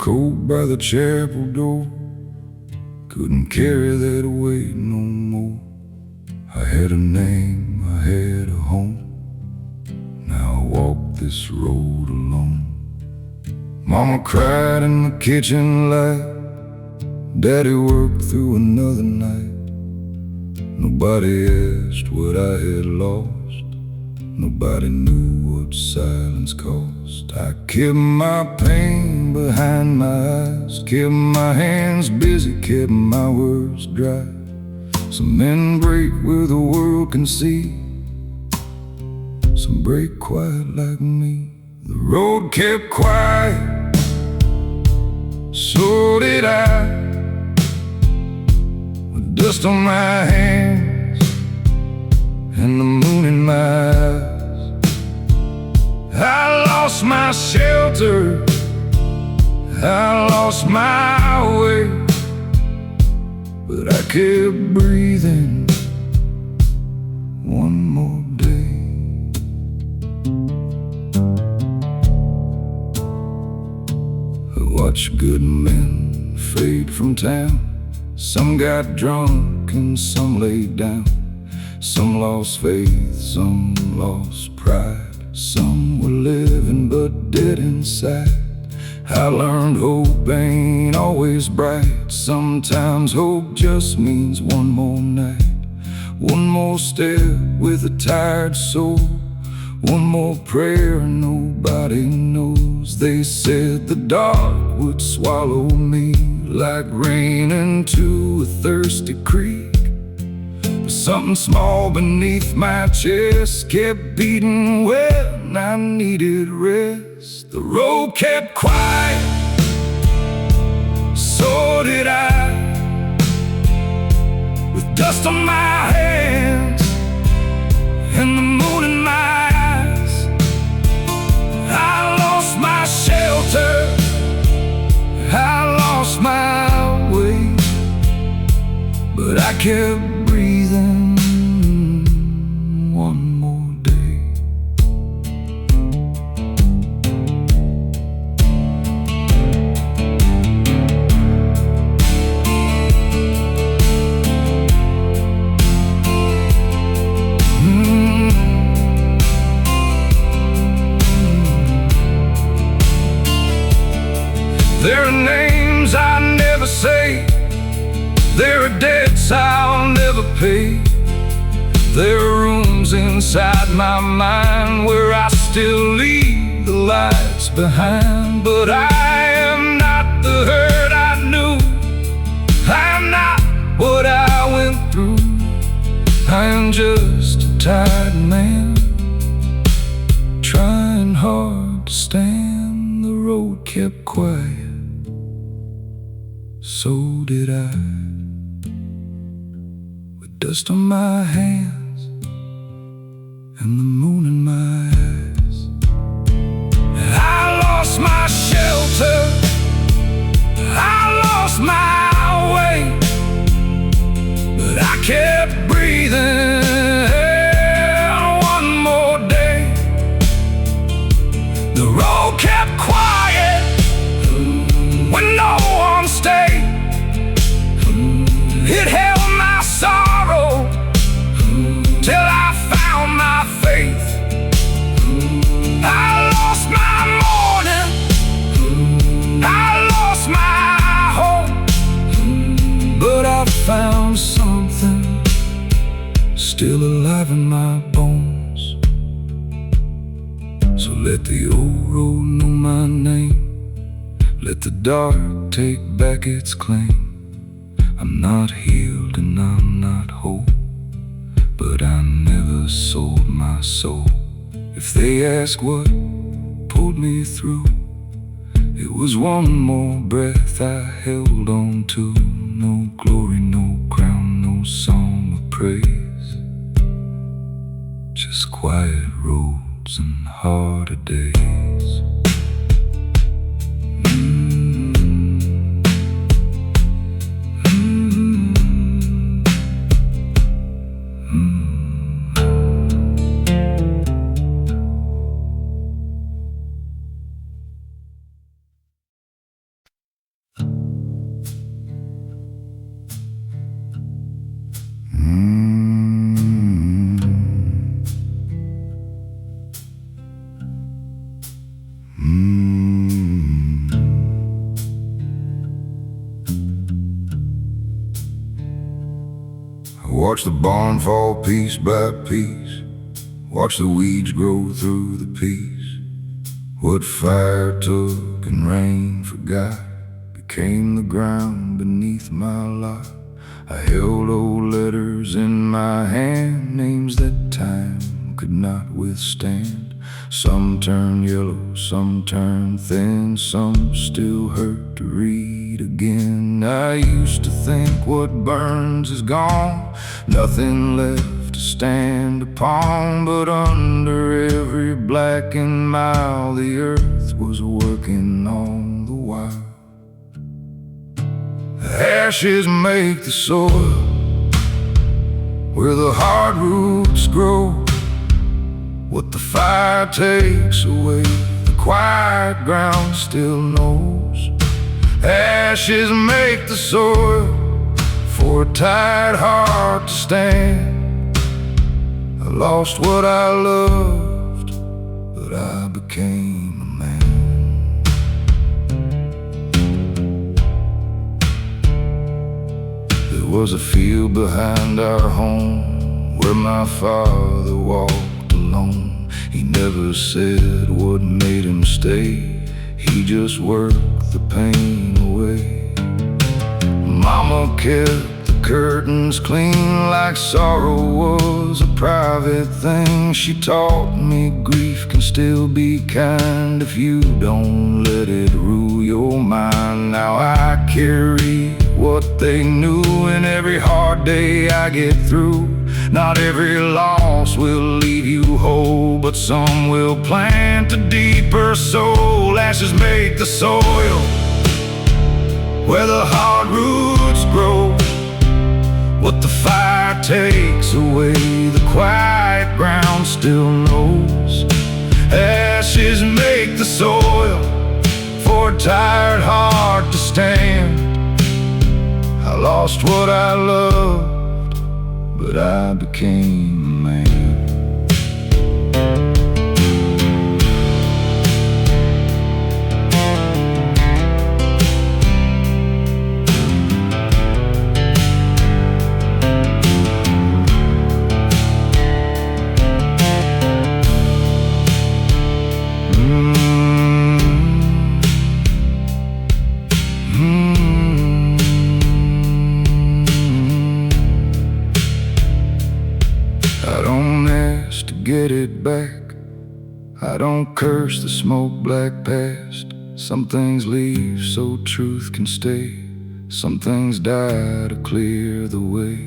coat by the chapel door. Couldn't carry that weight no more. I had a name, I had a home. Now I walk this road alone. Mama cried in the kitchen light. Daddy worked through another night. Nobody asked what I had lost. Nobody knew what silence cost. I kept my pain behind my eyes, kept my hands busy, kept my words dry. Some men break where the world can see, some break quiet like me. The road kept quiet, so did I. With dust on my hands and the moon in my eyes, I lost my shelter, I lost my way, but I kept breathing one more day. I watched good men fade from town. Some got drunk and some laid down. Some lost faith, some lost pride. Some were living but dead inside. I learned hope ain't always bright. Sometimes hope just means one more night, one more step with a tired soul, one more prayer nobody knows. They said the dark would swallow me like rain into a thirsty creek. Something small beneath my chest kept beating when I needed rest. The road kept quiet, so did I. With dust on my hands and the moon in my eyes, I lost my shelter, I lost my way, but I kept breathing one more day. There are names I never say, there are debts I'll never pay. There are rooms inside my mind where I still leave the lights behind. But I am not the hurt I knew, I am not what I went through. I am just a tired man, trying hard to stand. The road kept quiet, so did I. With dust on my hands and the moon in my eyes, I lost my shelter, I lost my way, but I kept breathing one more day. The road kept quiet when no one stayed. It held my sorrow till I found my faith. I lost my morning, I lost my home, but I found something still alive in my bones. So let the old road know my name, let the dark take back its claim. I'm not healed and I'm not whole, but I never sold my soul. If they ask what pulled me through, it was one more breath I held on to. No glory, no crown, no song of praise, just quiet roads and harder days. Watch the barn fall piece by piece, watch the weeds grow through the peas. What fire took and rain forgot became the ground beneath my lot. I held old letters in my hand, names that time could not withstand. Some turn yellow, some turn thin, some still hurt to read again. I used to think what burns is gone, nothing left to stand upon. But under every blackened mile, the earth was working all the while. Ashes make the soil where the hard roots grow. What the fire takes away, the quiet ground still knows. Ashes make the soil for a tired heart to stand. I lost what I loved, but I became a man. There was a field behind our home where my father walked alone. He never said what made him stay, he just worked the pain away. Mama kept the curtains clean like sorrow was a private thing. She taught me grief can still be kind if you don't let it rule your mind. Now I carry what they knew, and every hard day I get through. Not every loss will leave you whole, but some will plant a deeper soul. Ashes make the soil where the hard roots grow. What the fire takes away, the quiet ground still knows. Ashes make the soil for a tired heart to stand. I lost what I loved, but I became a man. I don't ask to get it back, I don't curse the smoke black past. Some things leave so truth can stay, some things die to clear the way.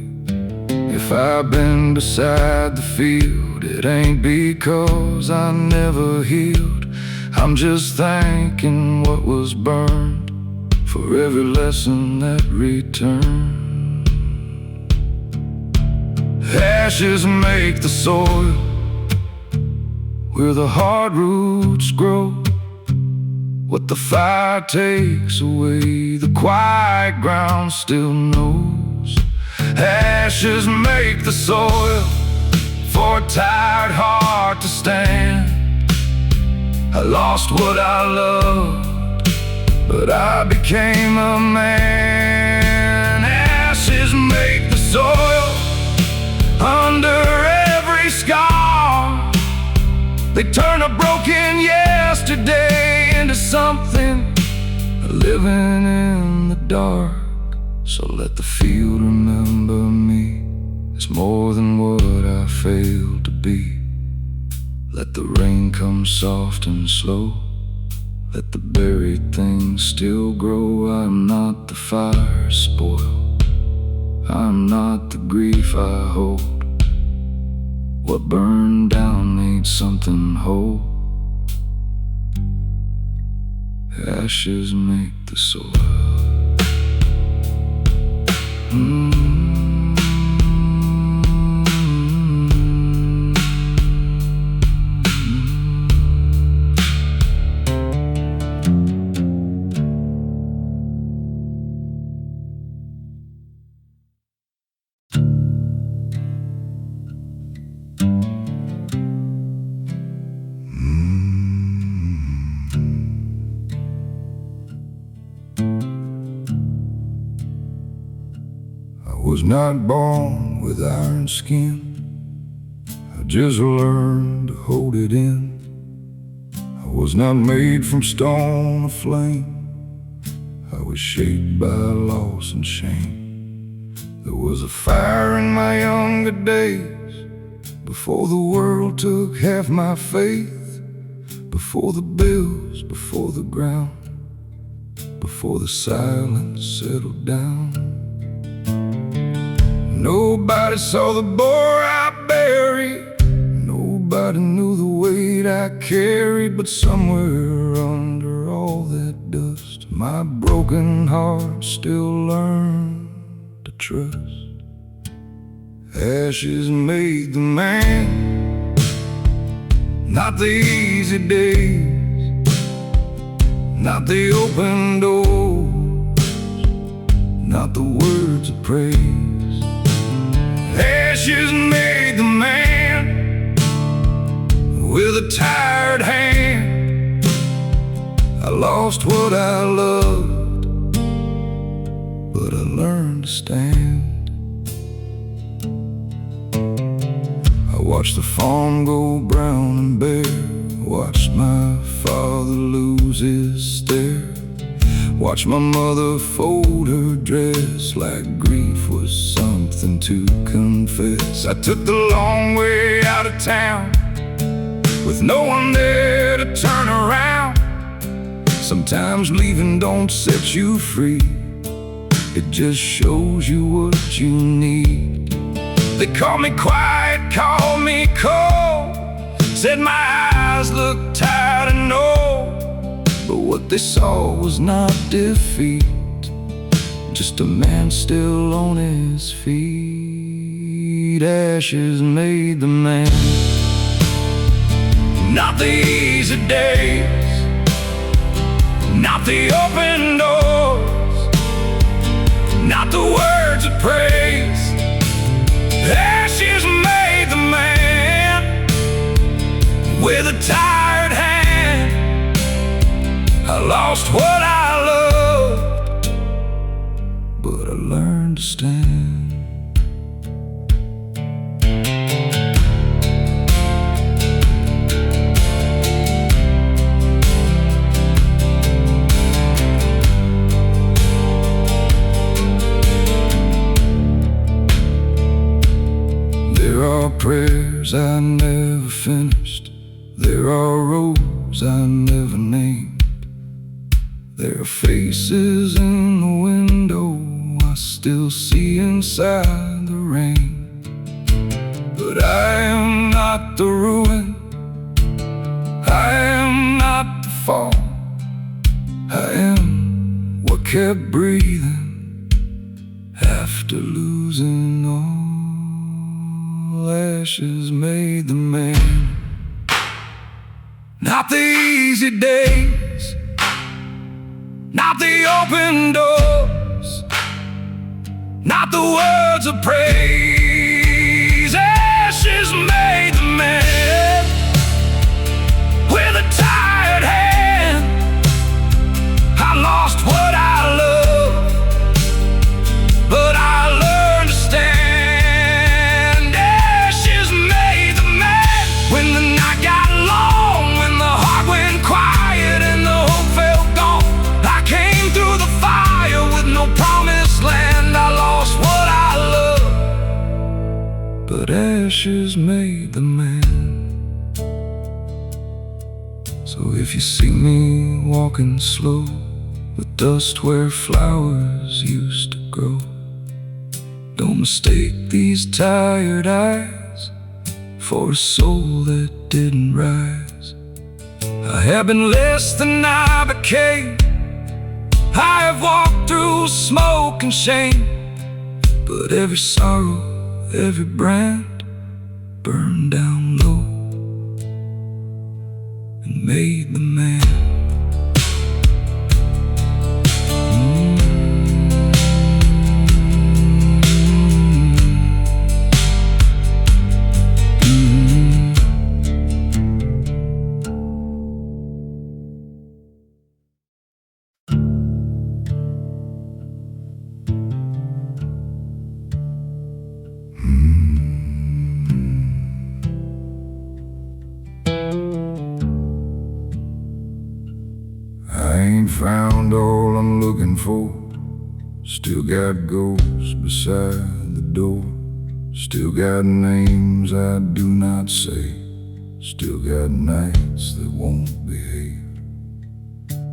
If I've been beside the field, it ain't because I never healed. I'm just thanking what was burned for every lesson that returned. Ashes make the soil where the hard roots grow. What the fire takes away, the quiet ground still knows. Ashes make the soil for a tired heart to stand. I lost what I loved, but I became a man. Ashes make the soil under every scar. They turn a broken yesterday into something living in the dark. So let the field remember me as more than what I failed to be. Let the rain come soft and slow, let the buried things still grow. I'm not the fire spoiled, I'm not the grief I hold. What burned down needs something whole. Ashes make the soil. was not born with iron skin. I just learned to hold it in. I was not made from stone or flame. I was shaped by loss and shame. There was a fire in my younger days, before the world took half my faith, before the bills, before the ground, before the silence settled down. Nobody saw the boy I buried. Nobody knew the weight I carried. But somewhere under all that dust, my broken heart still learned to trust. Ashes made the man, not the easy days, not the open doors, not the words of praise. Ashes made the man with a tired hand. I lost what I loved, but I learned to stand. I watched the farm go brown and bare, watched my father lose his stare, watched my mother fold her dress like grief was something to confess. I took the long way out of town with no one there to turn around. Sometimes leaving don't set you free, it just shows you what you need. They called me quiet, called me cold, said my eyes looked tired and old. But what they saw was not defeat, just a man still on his feet. Ashes made the man, not the easy days, not the open doors, not the words of praise. Ashes made the man with a tired hand. I lost what I loved, but I learned to stand. There are prayers I never finished, there are roads I never named, there are faces in the window I still see inside the rain. But I am not the ruin, I am not the fall, I am what kept breathing after losing all. Ashes made the man, not the easy days, not the open doors, not the words of praise. Ashes made the man with a tired hand. I lost what I loved, but I learned to stand. Ashes made the man when the night got long, when the heart went quiet and the hope felt gone. I came through the fire with no promised land. I lost what I loved, but ashes made the man. So if you see me walking slow, with dust where flowers used to grow, don't mistake these tired eyes for a soul that didn't rise. I have been less than I became, I have walked through smoke and shame, but every sorrow, every brand burned down low and made the man. found all I'm looking for. Still got ghosts beside the door. Still got names I do not say. Still got nights that won't behave.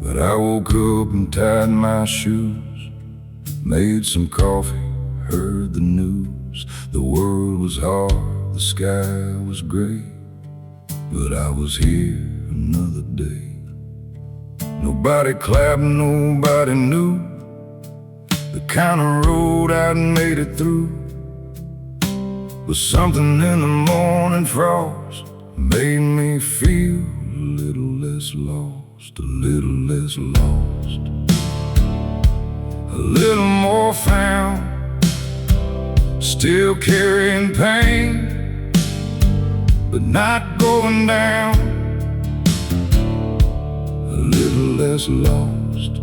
But I woke up and tied my shoes, made some coffee, heard the news. The world was hard, the sky was gray, but I was here another day. Nobody clapped, nobody knew the kind of road I'd made it through. But something in the morning frost made me feel a little less lost, a little less lost, a little more found, still carrying pain, but not going down, a little less lost,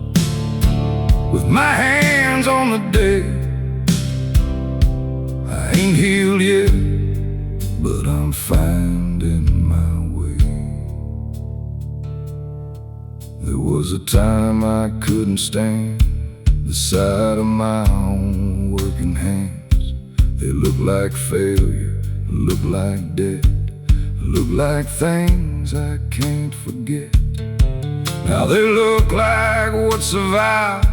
with my hands on the day. I ain't healed yet, but I'm finding my way. There was a time I couldn't stand the sight of my own working hands. They looked like failure, looked like death, looked like things I can't forget. Now they look like what survived,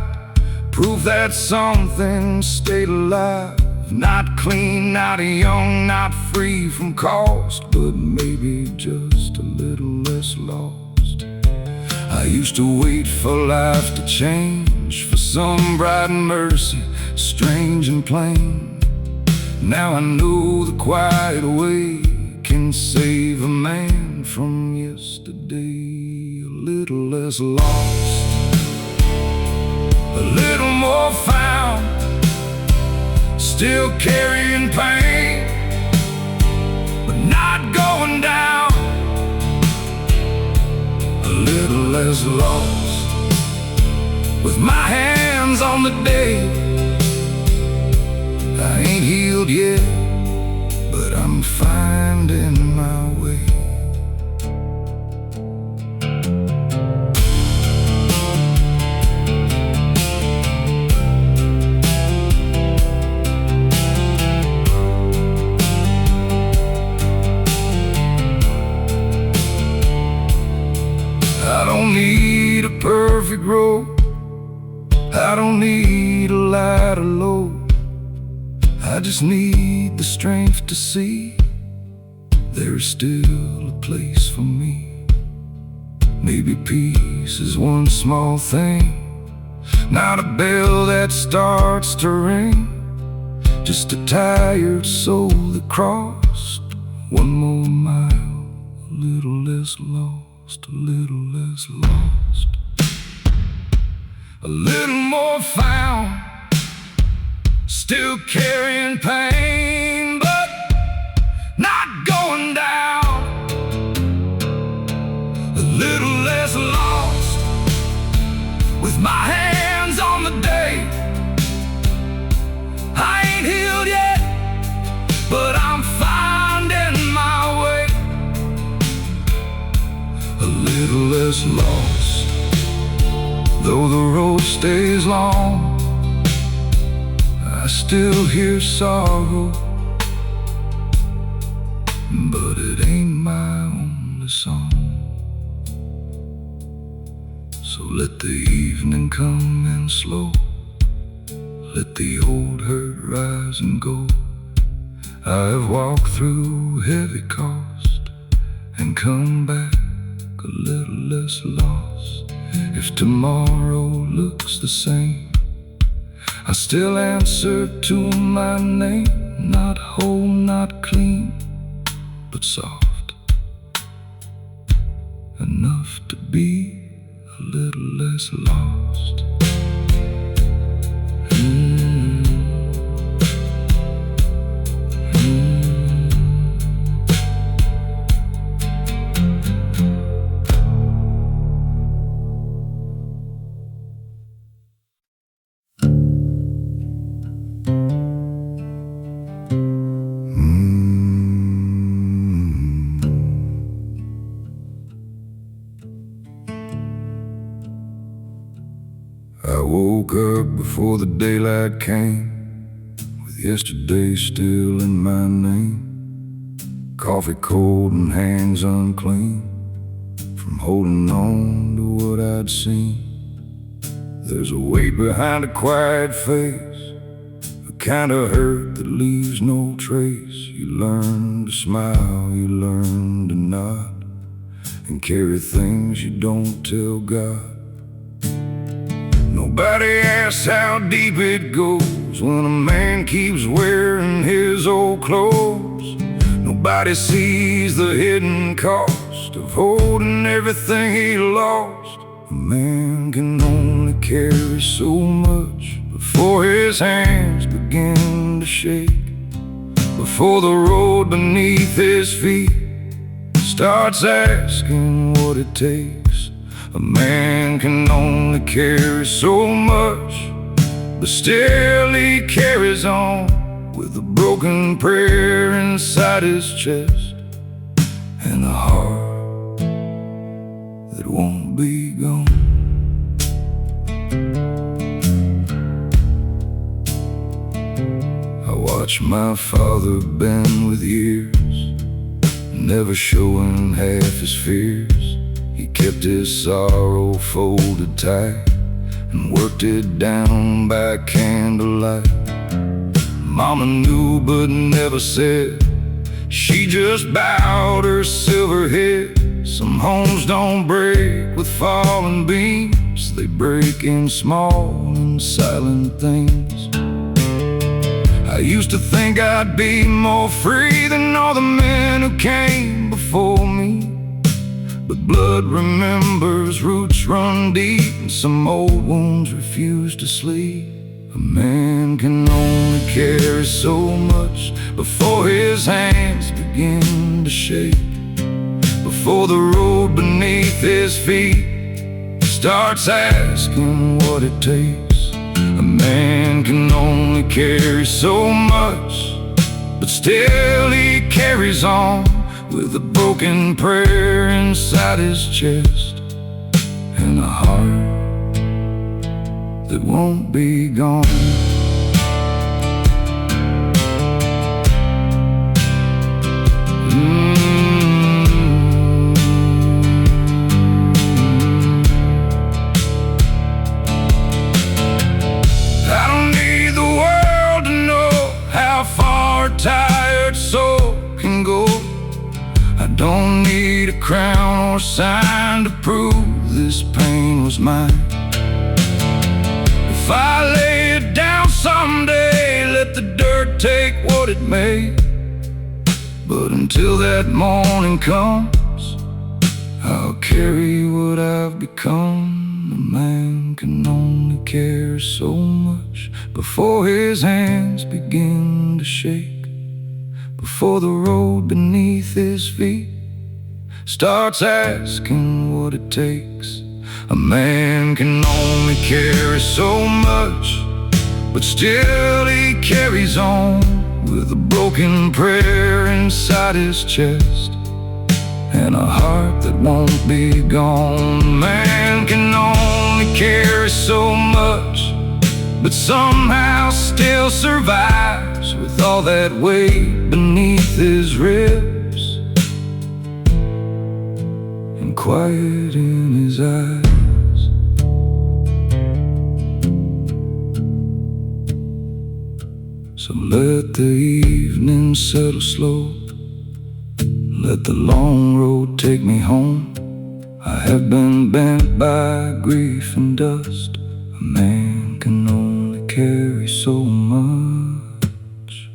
proof that something stayed alive. Not clean, not young, not free from cost, but maybe just a little less lost. I used to wait for life to change, for some bright mercy, strange and plain. Now I know the quiet way can save a man from yesterday. A little less lost, a little more found, still carrying pain, but not going down. A little less lost, with my hands on the day. I ain't healed yet, but I'm finding my way. I don't need a perfect road, I don't need a lighter load. I just need the strength to see there is still a place for me. Maybe peace is one small thing, not a bell that starts to ring, just a tired soul that crossed one more mile. A little less lost, a little less lost, a little more found, still carrying pain, but not going down. A little less lost, with my hands on the day. I ain't healed yet, but I'm finding my way. A little less lost, though the road stays long. I still hear sorrow, but it ain't my only song. So let the evening come in slow, let the old hurt rise and go. I have walked through heavy cost and come back a little less lost. If tomorrow looks the same, I still answer to my name. Not whole, not clean, but soft enough to be a little less lost. before the daylight came, with yesterday still in my name. Coffee cold and hands unclean from holding on to what I'd seen. There's a weight behind a quiet face, a kind of hurt that leaves no trace. You learn to smile, you learn to nod, and carry things you don't tell God. Nobody asks how deep it goes when a man keeps wearing his old clothes. Nobody sees the hidden cost of holding everything he lost. A man can only carry so much before his hands begin to shake, before the road beneath his feet starts asking what it takes. A man can only carry so much, but still he carries on with a broken prayer inside his chest, and a heart that won't be gone. I watch my father bend with years, never showing half his fears. He kept his sorrow folded tight and worked it down by candlelight. Mama knew but never said, she just bowed her silver head. Some homes don't break with falling beams, they break in small and silent things. I used to think I'd be more free than all the men who came before me, but blood remembers, roots run deep, and some old wounds refuse to sleep. A man can only carry so much before his hands begin to shake, before the road beneath his feet starts asking what it takes. A man can only carry so much, but still he carries on with a broken prayer inside his chest, and a heart that won't be gone. I don't need the world to know how far a tired soul can go. I don't need a crown or a sign to prove this pain was mine. If I lay it down someday, let the dirt take what it may. But until that morning comes, I'll carry what I've become. A man can only carry so much before his hands begin to shake, before the road beneath his feet starts asking what it takes. A man can only carry so much, but still he carries on with a broken prayer inside his chest, and a heart that won't be gone. Man can only carry so much, but somehow still survives with all that weight beneath his ribs and quiet in his eyes. So let the evening settle slow, let the long road take me home. I have been bent by grief and dust. A man can only carry so much.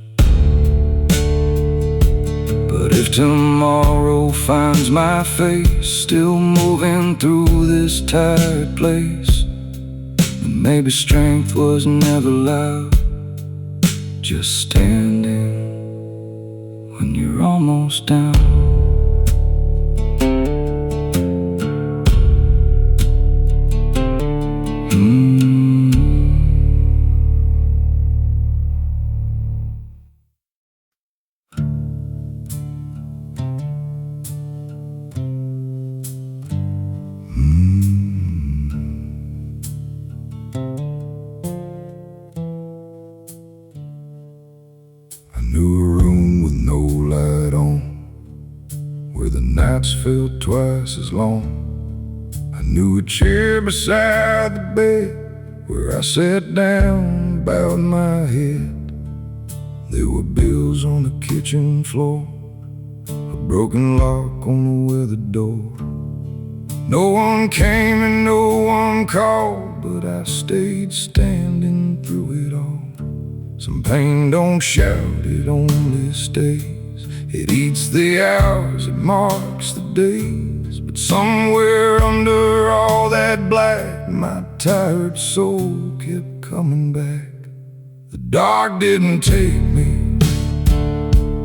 But if tomorrow finds my face still moving through this tired place, then maybe strength was never loud, just standing when you're almost down. knew a room with no light on, where the nights felt twice as long. I knew a chair beside the bed, where I sat down, bowed my head. There were bills on the kitchen floor, a broken lock on the weathered door. No one came and no one called, but I stayed standing through it all. Some pain don't shout, it only stays. It eats the hours, it marks the days. But somewhere under all that black, my tired soul kept coming back. The dark didn't take me,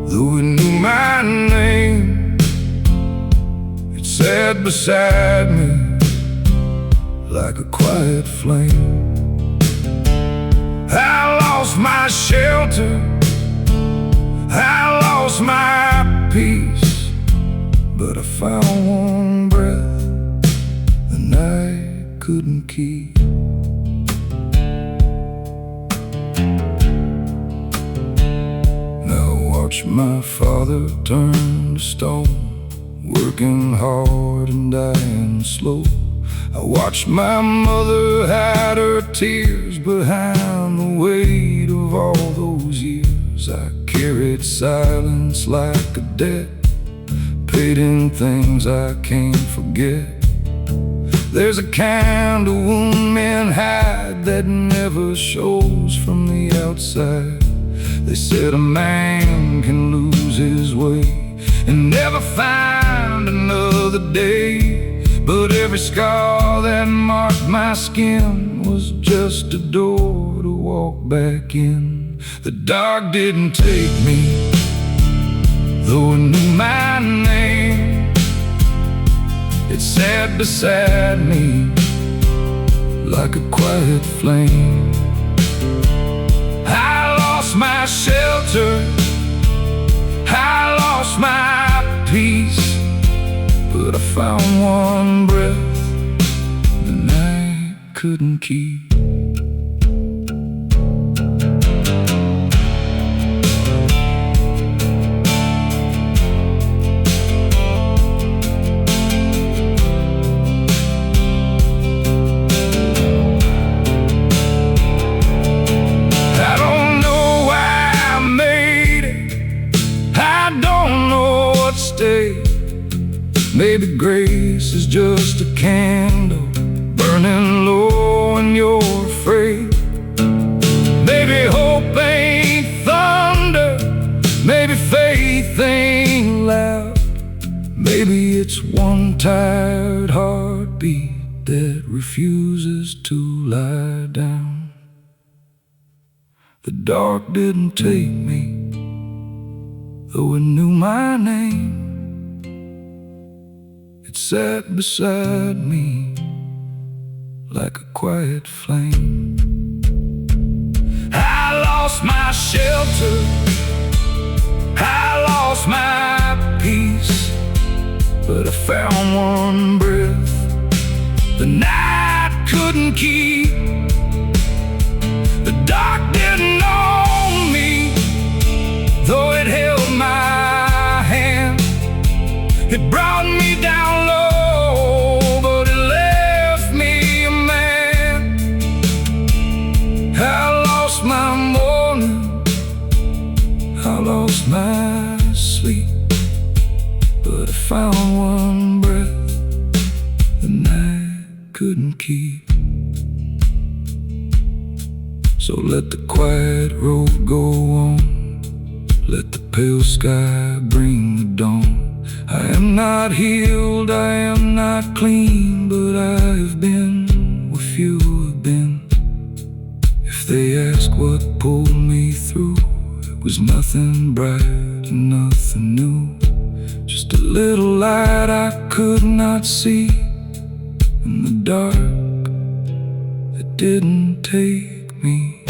though it knew my name. It sat beside me like a quiet flame. I lost my shelter, I lost my peace, but I found one breath the night couldn't keep. Now watch my father turn to stone, working hard and dying slow. I watched my mother hide her tears behind the weight of all those years. I carried silence like a debt, paid in things I can't forget. There's a kind of wound men hide that never shows from the outside. They said a man can lose his way and never find another day. But every scar that marked my skin was just a door to walk back in. The dark didn't take me, though it knew my name. It sat beside me like a quiet flame. I lost my shelter, I lost my peace, but I found one breath the night couldn't keep. I don't know why I made it, I don't know what stayed. Maybe grace is just a candle burning low when you're afraid. Maybe hope ain't thunder, maybe faith ain't loud. Maybe it's one tired heartbeat that refuses to lie down. The dark didn't take me, though it knew my name. It sat beside me like a quiet flame. I lost my shelter, I lost my peace, but I found one breath the night couldn't keep. The dark didn't own me, though it held my hand. It brought me down low, but it left me a man. I lost my morning, I lost my sleep, but I found one breath the night couldn't keep. So let the quiet road go on, let the pale sky bring the dawn. I am not healed, I am not clean, but I have been where few have been. If they ask what pulled me through, it was nothing bright and nothing new. Just a little light I could not see in the dark that didn't take me.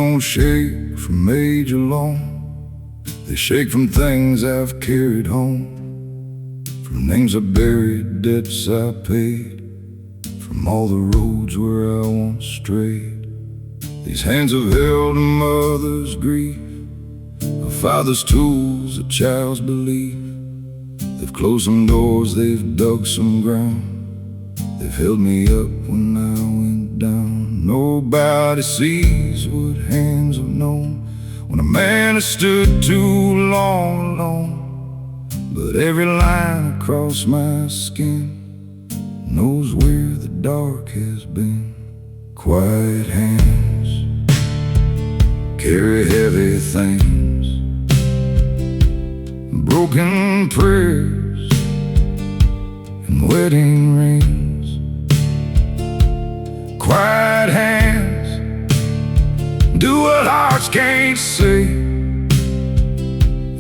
don't shake from age alone. They shake from things I've carried home, from names I buried, debts I paid, from all the roads where I once strayed. These hands have held a mother's grief, a father's tools, a child's belief. They've closed some doors, they've dug some ground. They've held me up when I went down. Nobody sees what hands have known when a man has stood too long alone. But every line across my skin knows where the dark has been. Quiet hands carry heavy things, broken prayers and wedding rings. Quiet hands do what hearts can't say.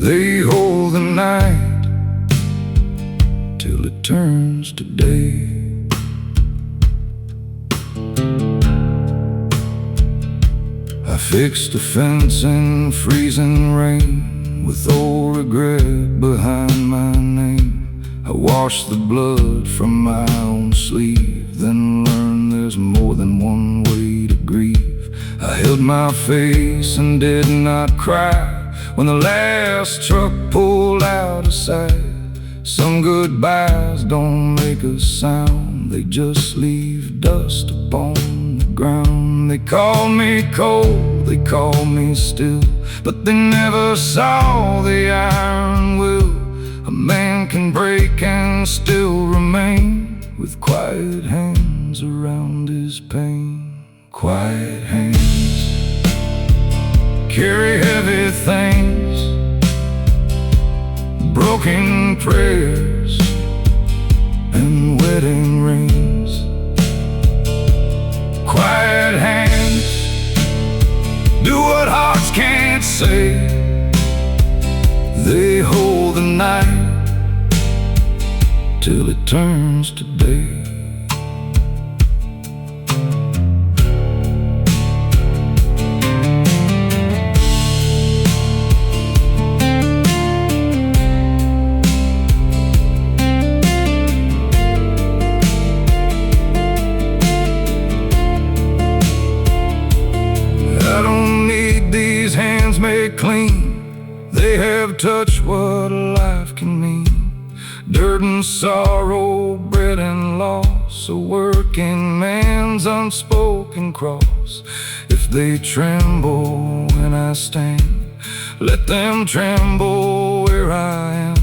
They hold the night till it turns to day. I fixed a fence in freezing rain with old regret behind my name. I washed the blood from my own sleeve, then learned there's more than one way to grieve. I held my face and did not cry when the last truck pulled out of sight. Some goodbyes don't make a sound, they just leave dust upon the ground. They call me cold, they call me still, but they never saw the iron will. A man can break and still remain with quiet hands around his pain. Quiet hands carry heavy things, broken prayers and wedding rings. Quiet hands do what hearts can't say. They hold the night till it turns to day. I don't need these hands made clean, they have touched what life can mean. Dirt and sorrow, bread and loss, a working man's unspoken cross. If they tremble when I stand, let them tremble where I am.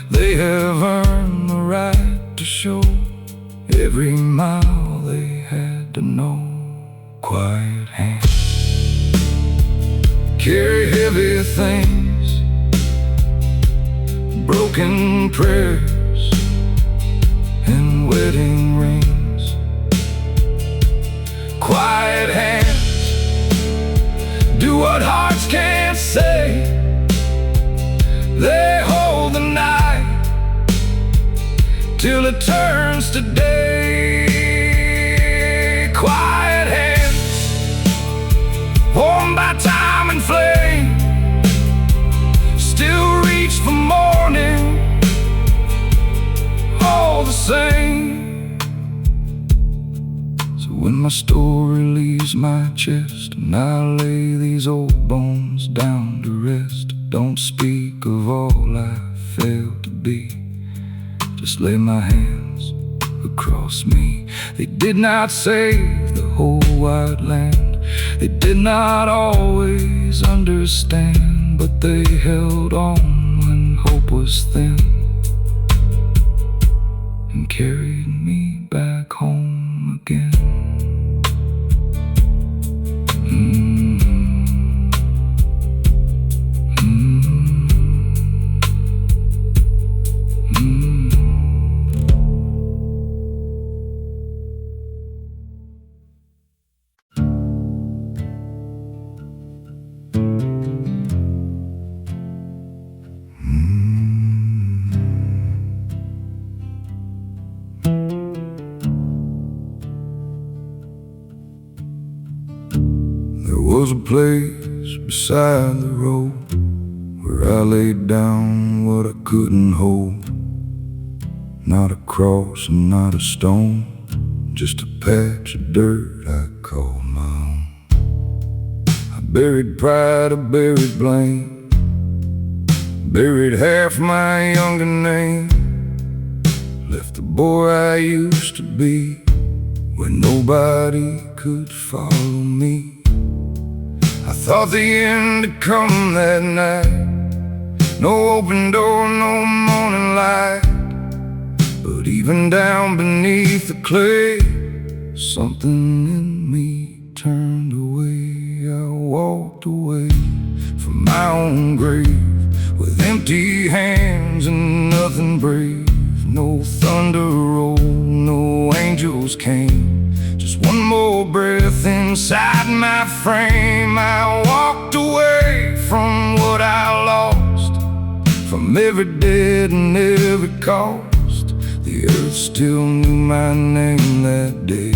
They have earned the right to show every mile they had to know. Quiet hands carry heavy things, broken prayers and wedding rings. Quiet hands do what hearts can't say. They hold the night till it turns to day. Quiet hands warmed by time and flame, still reach for morning, all the same. So when my story leaves my chest and I lay these old bones down to rest, don't speak of all I failed to be, just lay my hands across me. They did not save the whole wide land, they did not always understand, but they held on when hope was thin and carried me back home again. was a place beside the road where I laid down what I couldn't hold. Not a cross and not a stone, just a patch of dirt I called my own. I buried pride, I buried blame, buried half my younger name. Left the boy I used to be where nobody could follow me. I thought the end had come that night, no open door, no morning light. But even down beneath the clay, something in me turned away. I walked away from my own grave with empty hands and nothing brave. No thunder rolled, no angels came, just one more breath inside my frame. I walked away from what I lost, from every debt and every cost. The earth still knew my name that day,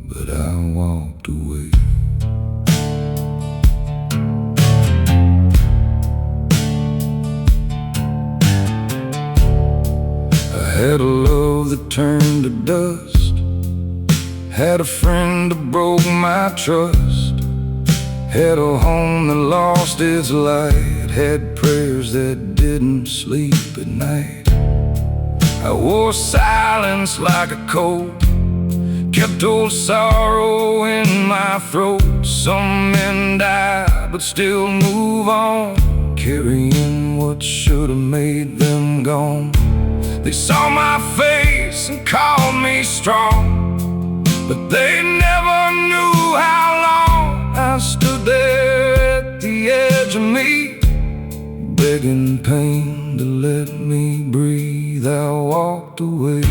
but I walked away. I had a love that turned to dust, had a friend that broke my trust, had a home that lost its light, had prayers that didn't sleep at night. I wore silence like a coat, kept old sorrow in my throat. Some men die but still move on, carrying what should have made them gone. They saw my face and called me strong, but they never knew how long I stood there at the edge of me, begging pain to let me breathe. I walked away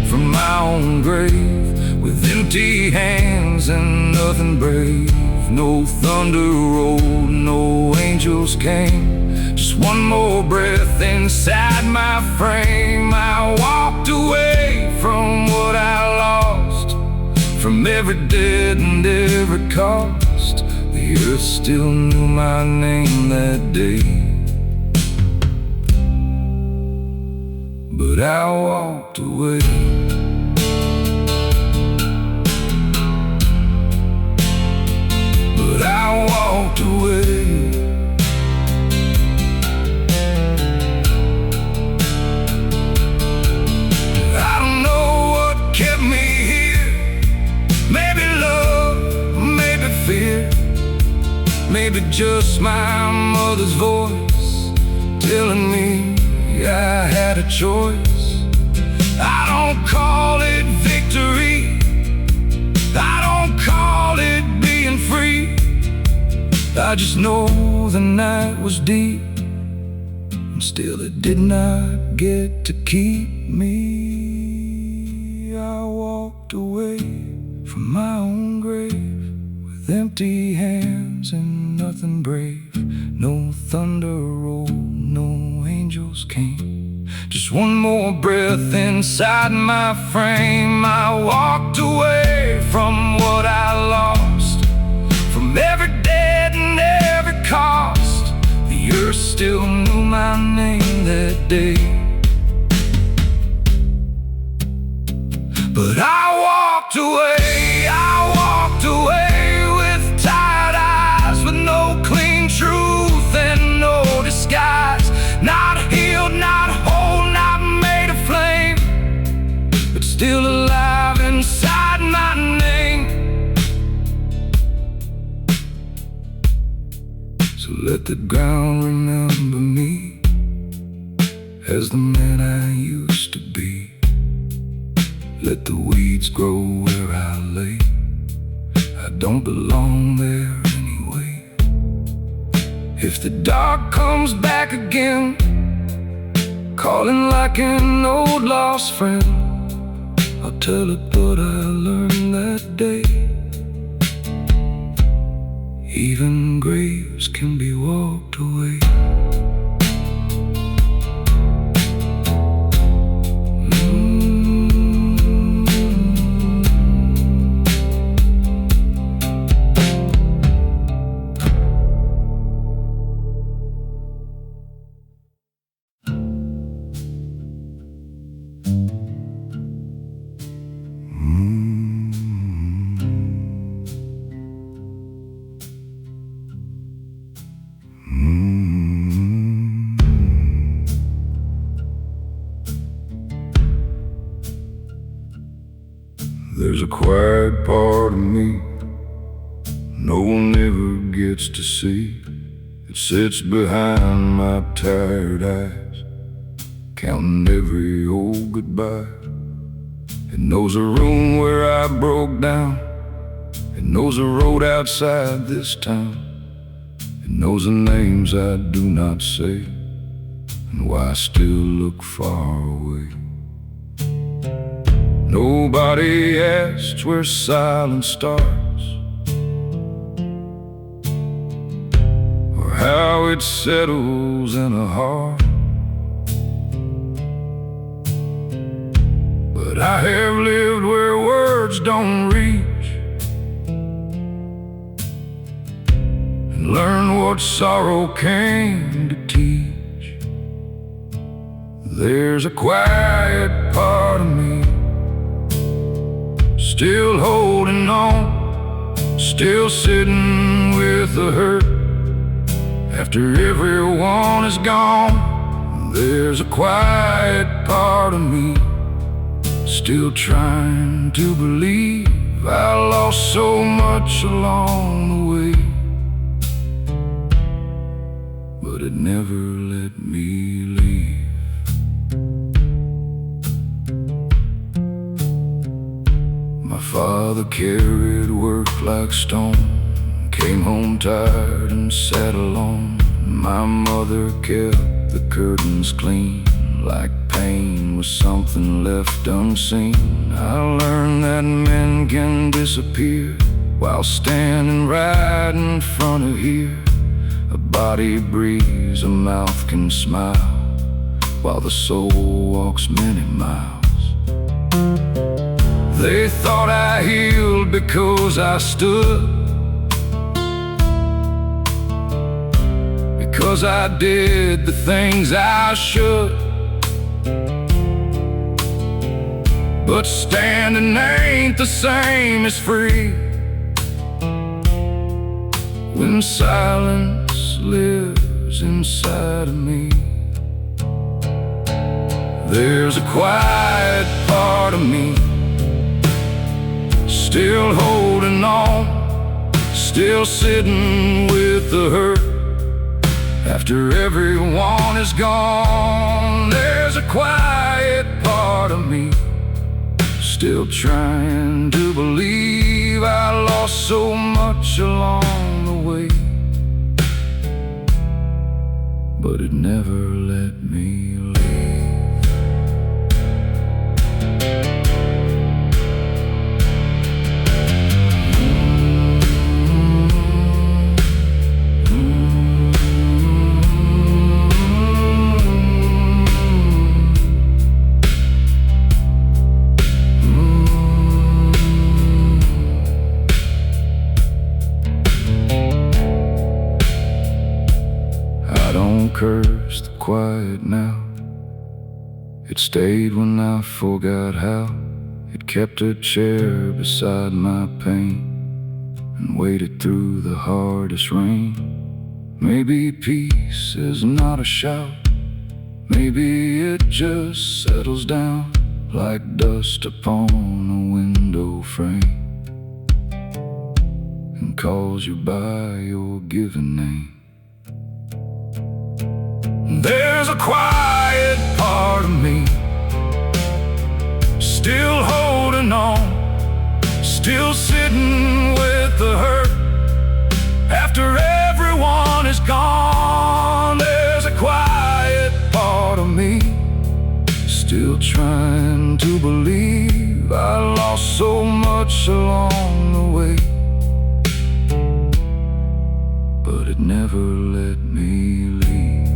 from my own grave with empty hands and nothing brave. No thunder rolled, no angels came, just one more breath inside my frame. I walked away from what I lost, from every debt and every cost. The earth still knew my name that day, but I walked away. But I walked away. I don't know what kept me here. Maybe love, maybe fear, maybe just my mother's voice telling me I had a choice. I don't call it victory, I don't call it being free. I just know the night was deep, and still it did not get to keep me. I walked away from my own grave with empty hands and nothing brave. No thunder rolled, no angels came, just one more breath inside my frame. I walked away from what I lost, from every debt and every cost. The earth still knew my name that day, but I walked away. I walked away with tired eyes, with no clean truth and no disguise. Not healed, not whole, not made of flame, but still alive inside my name. So let the ground remember me as the man I used to be. Let the weeds grow where I lay, I don't belong there anyway. If the dark comes back again, calling like an old lost friend, I'll tell it what I learned that day. Even graves can be walked away. quiet part of me no one ever gets to see. It sits behind my tired eyes, counting every old goodbye. It knows a room where I broke down. It knows a road outside this town. It knows the names I do not say, and why I still look far away. Nobody asks where silence starts, or how it settles in a heart. But I have lived where words don't reach, and learned what sorrow came to teach. There's a quiet part of me still holding on, still sitting with the hurt after everyone is gone. There's a quiet part of me still trying to believe. I lost so much along the way, but it never let me leave. My father carried work like stone, came home tired and sat alone. My mother kept the curtains clean, like pain was something left unseen. I learned that men can disappear while standing right in front of here. A body breathes, a mouth can smile, while the soul walks many miles. They thought I healed because I stood, because I did the things I should. But standing ain't the same as free when silence lives inside of me. There's a quiet part of me still holding on, still sitting with the hurt after everyone is gone. There's a quiet part of me still trying to believe. I lost so much along the way, but it never let me leave. I don't curse the quiet now. It stayed when I forgot how. It kept a chair beside my pain and waited through the hardest rain. Maybe peace is not a shout. Maybe it just settles down like dust upon a window frame and calls you by your given name. There's a quiet part of me still holding on, still sitting with the hurt after everyone is gone. There's a quiet part of me still trying to believe. I lost so much along the way, but it never let me leave.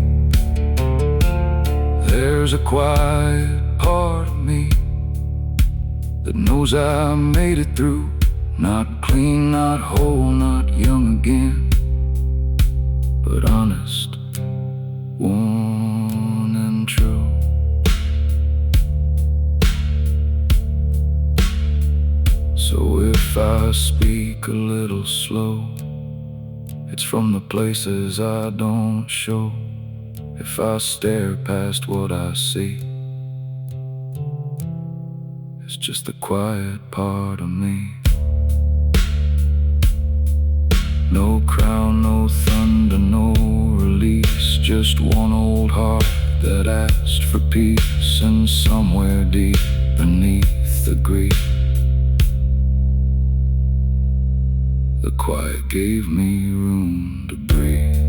There's a quiet part of me that knows I made it through, not clean, not whole, not young again, but honest, one and true. So if I speak a little slow, it's from the places I don't show. If I stare past what I see, it's just the quiet part of me. No crown, no thunder, no release, just one old heart that asked for peace. And somewhere deep beneath the grief, the quiet gave me room to breathe.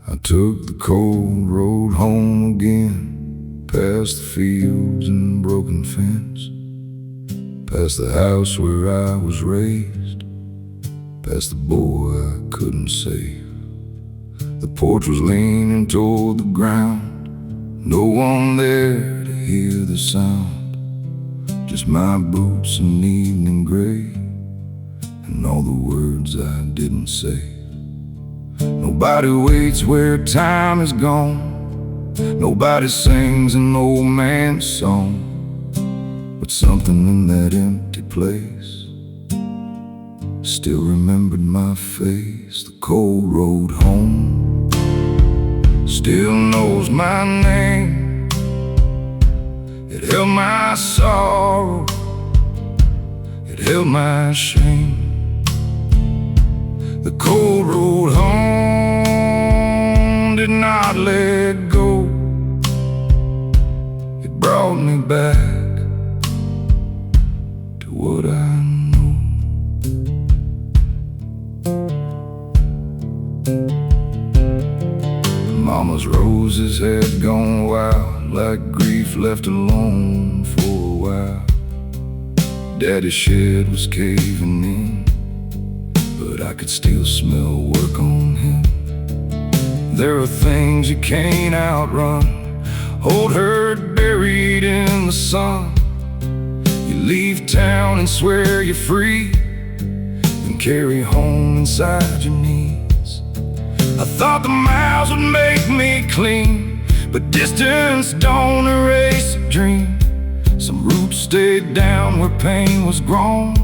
I took the cold road home again, past the fields and broken fence, past the house where I was raised, past the boy I couldn't save. The porch was leaning toward the ground, no one there to hear the sound, just my boots and evening gray, and all the words I didn't say. Nobody waits where time is gone, nobody sings an old man's song, but something in that empty place still remembered my face. The cold road home still knows my name. It held my sorrow, it held my shame. The cold road home did not let go. It brought me back to what I know. Mama's roses had gone wild, like grief left alone for a while. Daddy's shed was caving in, but I could still smell work on him. There are things you can't outrun, old herd buried in the sun. You leave town and swear you're free, and carry home inside your knees. I thought the miles would make me clean, but distance don't erase a dream. Some roots stayed down where pain was grown,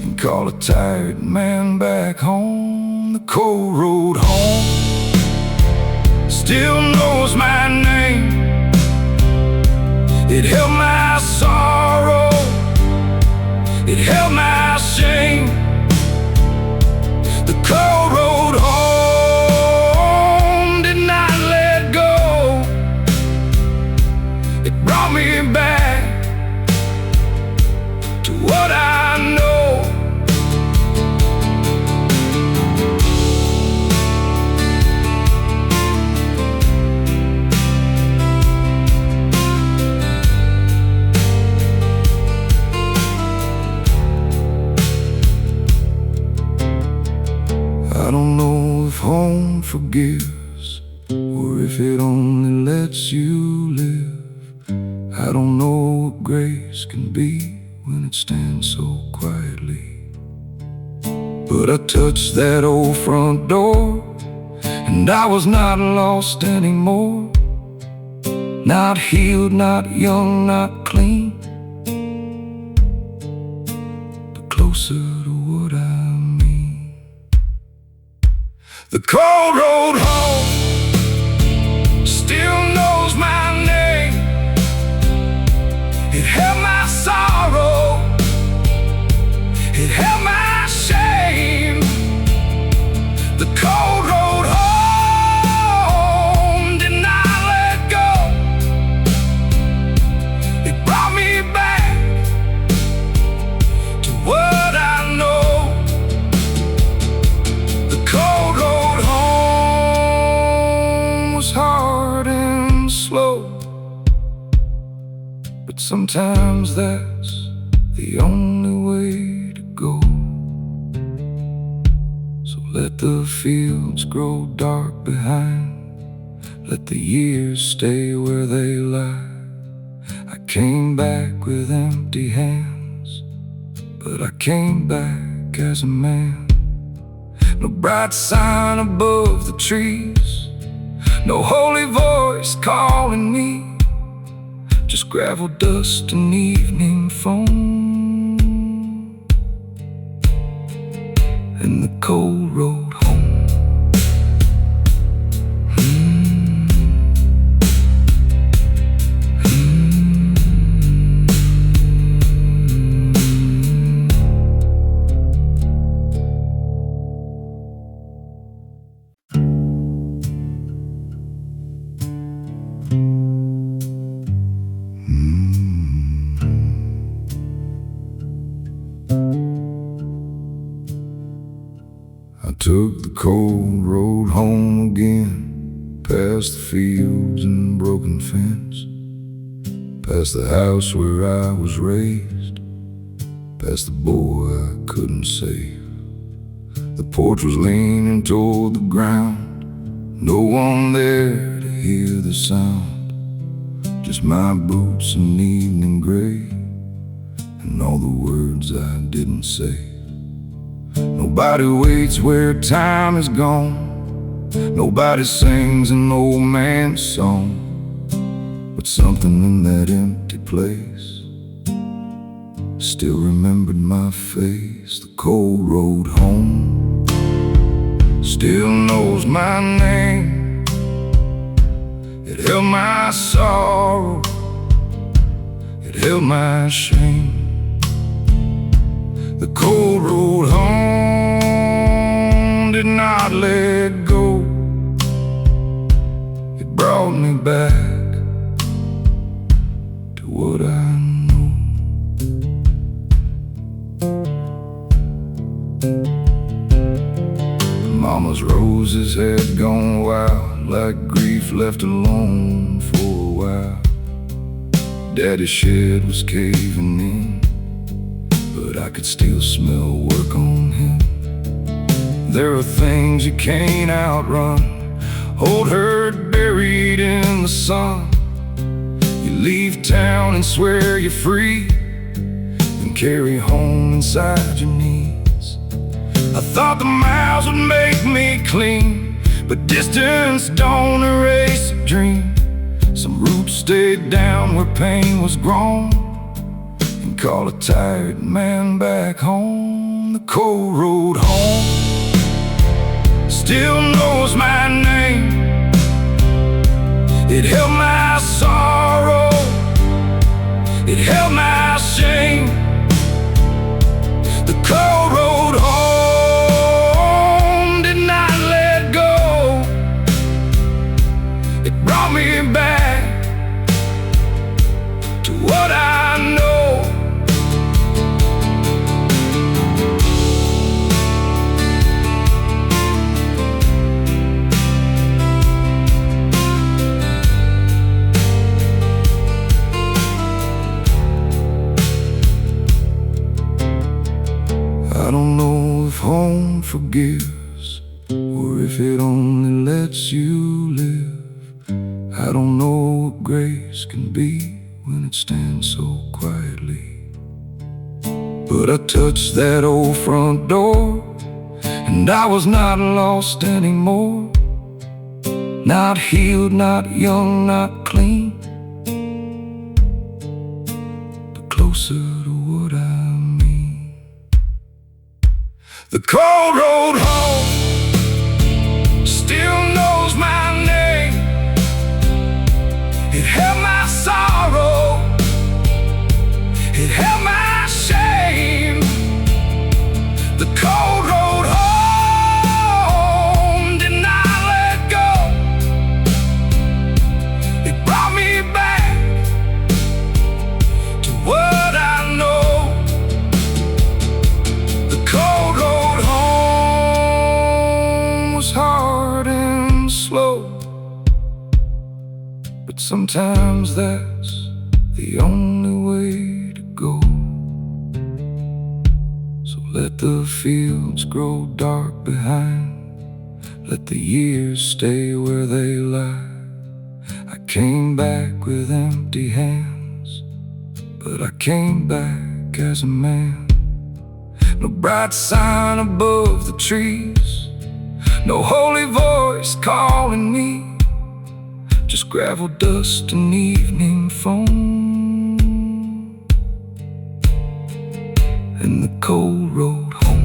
and call a tired man back home. The cold road home still knows my name. It held my sorrow, it held my shame. The cold road home did not let go. It brought me back to what I know. I don't know if home forgives, or if it only lets you live. I don't know what grace can be when it stands so quietly. But I touched that old front door, and I was not lost anymore. Not healed, not young, not clean, but closer to what I mean. The cold road home still knows my name. It held my sorrow, it held my shame. The cold road home did not let go. It brought me back to what I know. The cold road home was hard and slow, but sometimes that's the only way to go. So let the fields grow dark behind, let the years stay where they lie. I came back with empty hands, but I came back as a man. No bright sign above the trees, no holy voice calling me, just gravel, dust, and evening foam, and the cold road home. I took the cold road home again, past the fields and broken fence, past the house where I was raised, past the boy I couldn't save. The porch was leaning toward the ground, no one there to hear the sound, just my boots and evening gray, and all the words I didn't say. Nobody waits where time is gone, nobody sings an old man's song, but something in that empty place still remembered my face. The cold road home still knows my name. It held my sorrow, it held my shame. The cold road home did not let go. It brought me back to what I know. Mama's roses had gone wild, like grief left alone for a while. Daddy's shed was caving in, but I could still smell work on him. There are things you can't outrun, old herd buried in the sun. You leave town and swear you're free, and carry home inside your knees. I thought the miles would make me clean, but distance don't erase a dream. Some roots stayed down where pain was grown, and call a tired man back home. The cold road home still knows my name. It held my sorrow, it held my shame. The cold road home did not let go. It brought me back to what I know. I don't know if home forgives, or if it only lets you live. I don't know what grace can be when it stands so quietly. But I touched that old front door, and I was not lost anymore. Not healed, not young, not clean, but closer to what I mean. The cold road home still knows my name. It held my sorrow, it held my shame. The cold road home did not let go. It brought me back to what I know. The cold road home was hard and slow, but sometimes that's the only way to go. So let the fields grow dark behind, let the years stay where they lie. came back with empty hands, but I came back as a man. No bright sign above the trees, no holy voice calling me, just gravel, dust, and evening foam, and the cold road home.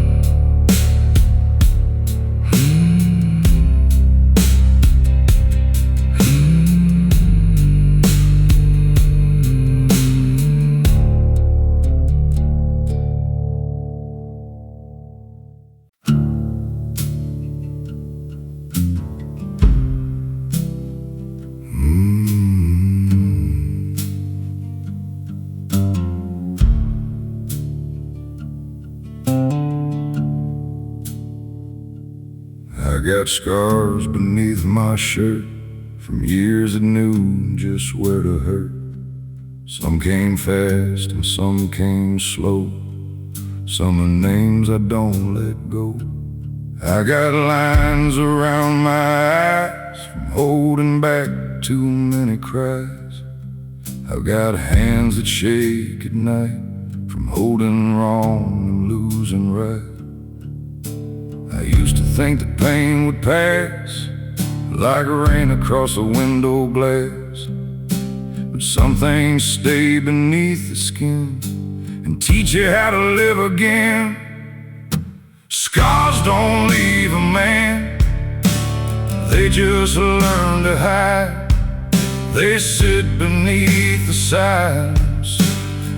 I got scars beneath my shirt from years that knew just where to hurt. Some came fast and some came slow, some are names I don't let go. I got lines around my eyes from holding back too many cries. I've got hands that shake at night from holding wrong and losing right. I used to think that pain would pass like rain across a window glass, but some things stay beneath the skin and teach you how to live again. Scars don't leave a man, they just learn to hide. They sit beneath the silence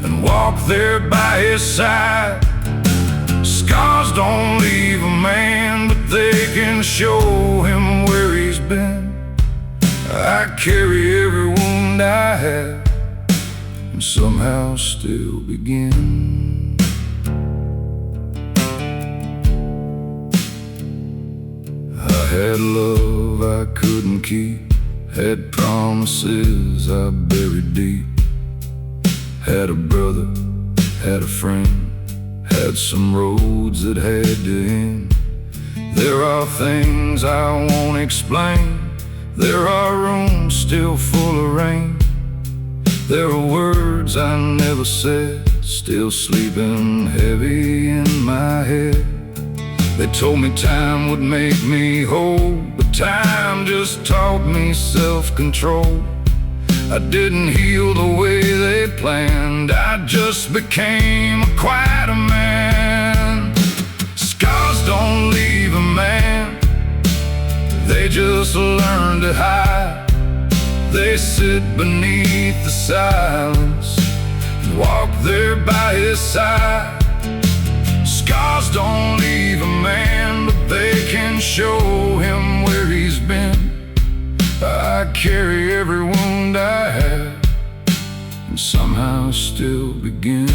and walk there by his side. Scars don't leave a man, but they can show him where he's been. I carry every wound I have and somehow still begin. I had love I couldn't keep, had promises I buried deep, had a brother, had a friend, had some roads that had to end. There are things I won't explain, there are rooms still full of rain. There are words I never said, still sleeping heavy in my head. They told me time would make me whole, but time just taught me self-control. I didn't heal the way they planned, I just became a quieter man. Scars don't leave a man, they just learn to hide. They sit beneath the silence and walk there by his side. Scars don't leave a man, but they can show him where he's been. I carry every wound I have and somehow still begin.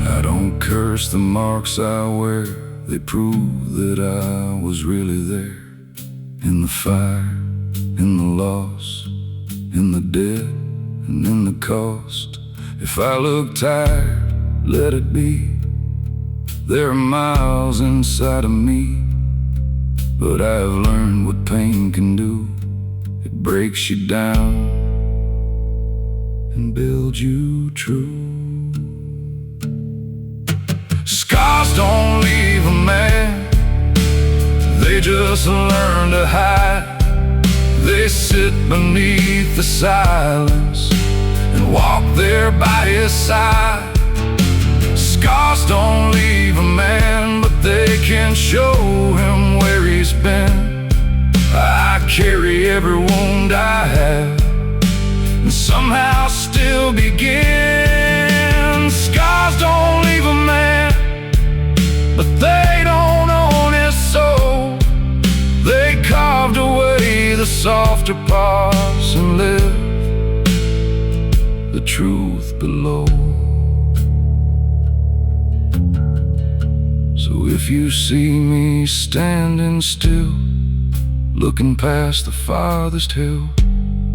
I don't curse the marks I wear, they prove that I was really there. In the fire, in the loss, in the debt, and in the cost. If I look tired, let it be. There are miles inside of me, but I have learned what pain can do. It breaks you down and builds you true. Scars don't leave a man, they just learn to hide. They sit beneath the silence and walk there by his side. Scars don't leave a man, but they can show him where he's been. I carry every wound I have and somehow still begin. Scars don't leave a man, but they don't own his soul. They carved away the softer parts and live the truth below. So if you see me standing still, looking past the farthest hill,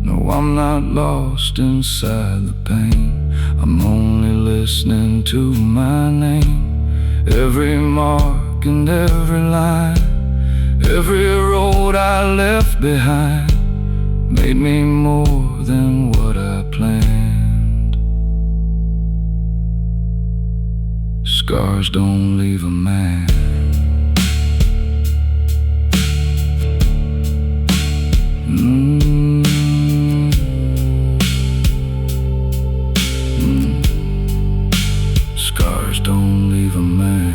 no, I'm not lost inside the pain. I'm only listening to my name. Every mark and every line, every road I left behind, made me more than what I planned. Scars don't leave a man. Scars don't leave a man.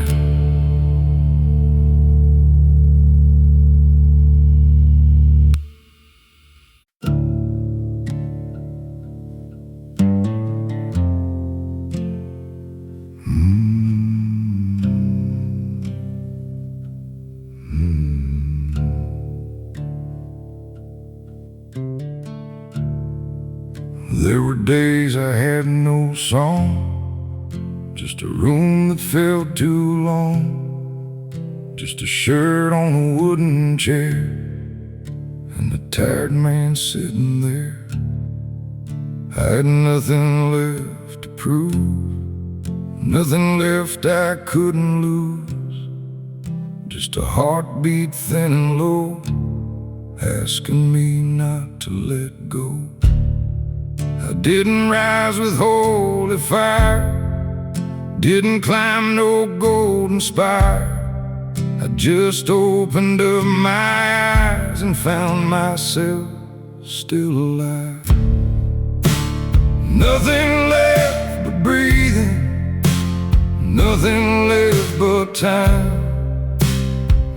There were days I had no song, just a room that felt too long, just a shirt on a wooden chair, and a tired man sitting there. I had nothing left to prove, nothing left I couldn't lose, just a heartbeat thin and low, asking me not to let go. I didn't rise with holy fire, didn't climb no golden spire. I just opened up my eyes and found myself still alive. Nothing left but breathing, nothing left but time,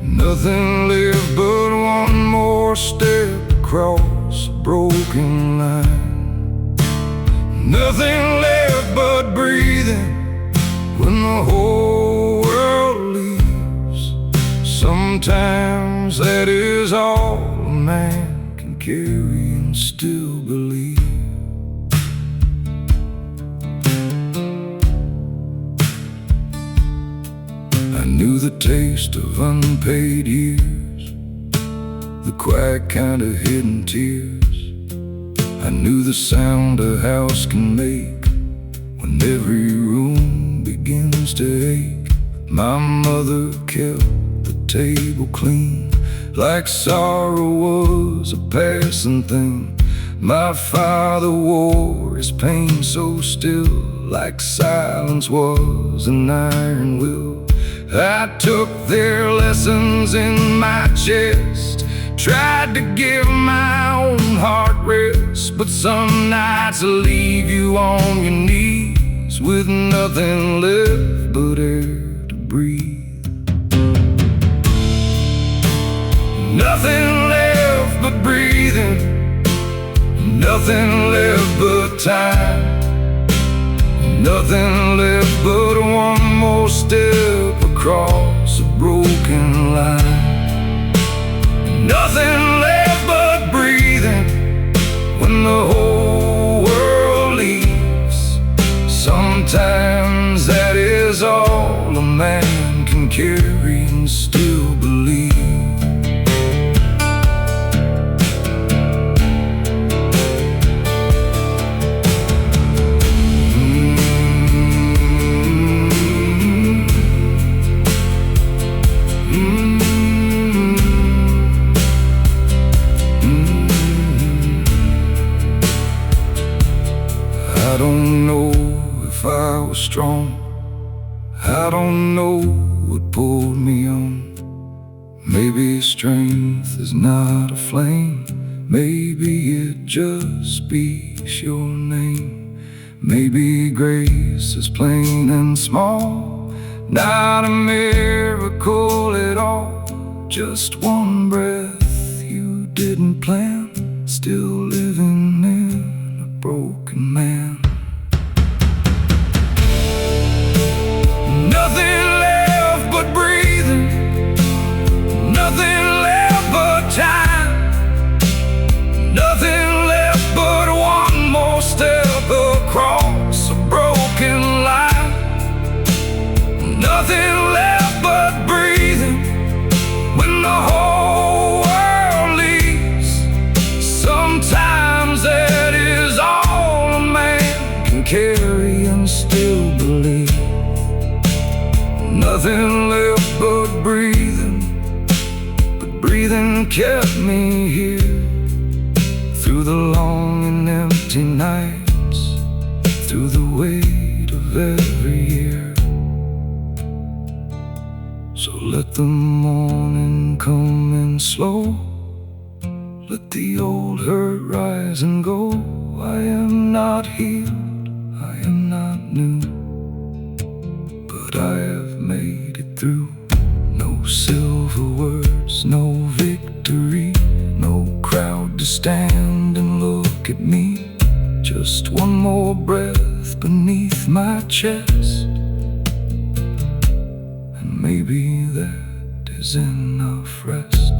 nothing left but one more step across a broken line. Nothing left but breathing when the whole world leaves. Sometimes that is all a man can carry and still believe. I knew the taste of unpaid years, the quiet kind of hidden tears. I knew the sound a house can make when every room begins to ache. My mother kept the table clean, like sorrow was a passing thing. My father wore his pain so still, like silence was an iron will. I took their lessons in my chest, tried to give my own heart rest, but some nights leave you on your knees with nothing left but air to breathe. Nothing left but breathing, nothing left but time, nothing left but one more step across a broken line. Nothing left but breathing when the whole world leaves. Sometimes that is all a man can carry and still believe. I don't know if I was strong, I don't know what pulled me on. Maybe strength is not a flame, maybe it just speaks your name. Maybe grace is plain and small, not a miracle at all, just one breath you didn't plan, still living in a broken man. Nothing left but breathing, nothing left but time, nothing left but one more step across a broken line. Nothing left but breathing. nothing left but breathing. But breathing kept me here through the long and empty nights, through the weight of every year. So let the morning come in slow, let the old hurt rise and go. I am not healed, I am not new, but I have made it through. No silver words, no victory, no crowd to stand and look at me. Just one more breath beneath my chest, and maybe that is enough rest.